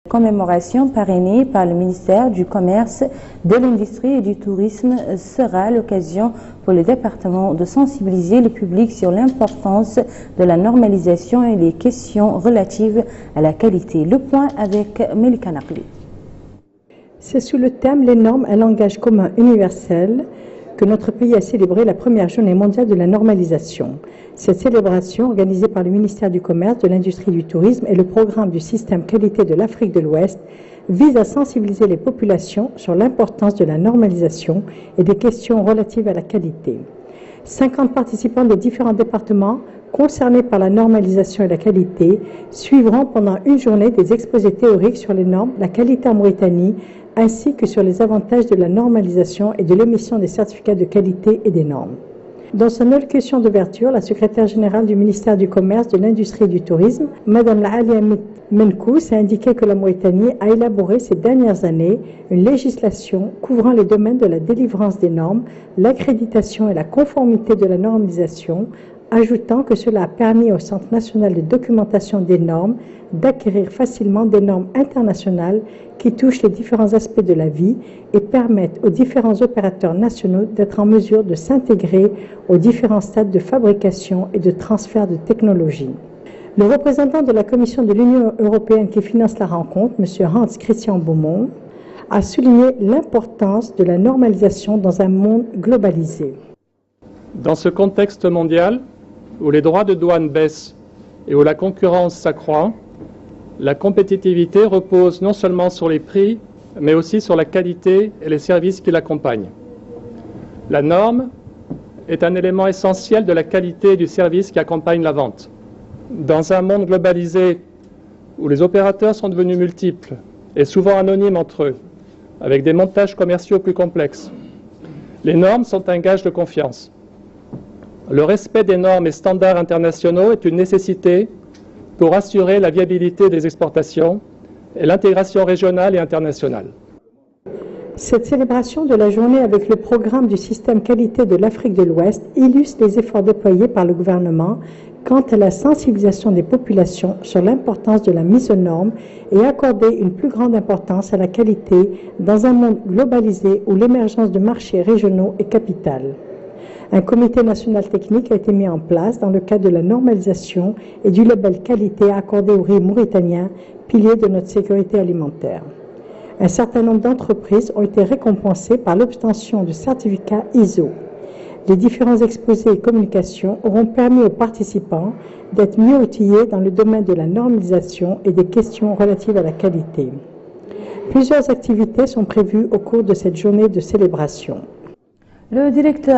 Commémoration parrainée par le ministère du Commerce, de l'Industrie et du Tourisme sera l'occasion pour le département de sensibiliser le public sur l'importance de la normalisation et les questions relatives à la qualité. Le point avec Melika Nakli. C'est sous le thème « Les normes, un langage commun universel » que notre pays a célébré la première journée mondiale de la normalisation. Cette célébration, organisée par le ministère du Commerce, de l'Industrie et du Tourisme et le programme du système qualité de l'Afrique de l'Ouest, vise à sensibiliser les populations sur l'importance de la normalisation et des questions relatives à la qualité. 50 participants des différents départements concernés par la normalisation et la qualité suivront pendant une journée des exposés théoriques sur les normes, la qualité en Mauritanie, ainsi que sur les avantages de la normalisation et de l'émission des certificats de qualité et des normes. Dans son allocution d'ouverture, la secrétaire générale du ministère du Commerce, de l'Industrie et du Tourisme, Mme Alia Menkous, a indiqué que la Mauritanie a élaboré ces dernières années une législation couvrant les domaines de la délivrance des normes, l'accréditation et la conformité de la normalisation, ajoutant que cela a permis au Centre national de documentation des normes d'acquérir facilement des normes internationales qui touchent les différents aspects de la vie et permettent aux différents opérateurs nationaux d'être en mesure de s'intégrer aux différents stades de fabrication et de transfert de technologie. Le représentant de la Commission de l'Union européenne qui finance la rencontre, M. Hans Christian Beaumont, a souligné l'importance de la normalisation dans un monde globalisé. Dans ce contexte mondial, où les droits de douane baissent et où la concurrence s'accroît, la compétitivité repose non seulement sur les prix, mais aussi sur la qualité et les services qui l'accompagnent. La norme est un élément essentiel de la qualité du service qui accompagne la vente. Dans un monde globalisé où les opérateurs sont devenus multiples et souvent anonymes entre eux, avec des montages commerciaux plus complexes, les normes sont un gage de confiance. Le respect des normes et standards internationaux est une nécessité pour assurer la viabilité des exportations et l'intégration régionale et internationale. Cette célébration de la journée avec le programme du système qualité de l'Afrique de l'Ouest illustre les efforts déployés par le gouvernement quant à la sensibilisation des populations sur l'importance de la mise aux normes et accorder une plus grande importance à la qualité dans un monde globalisé où l'émergence de marchés régionaux est capitale. Un comité national technique a été mis en place dans le cadre de la normalisation et du label qualité accordé au riz mauritanien, pilier de notre sécurité alimentaire. Un certain nombre d'entreprises ont été récompensées par l'obtention de certificats ISO. Les différents exposés et communications auront permis aux participants d'être mieux outillés dans le domaine de la normalisation et des questions relatives à la qualité. Plusieurs activités sont prévues au cours de cette journée de célébration. Le directeur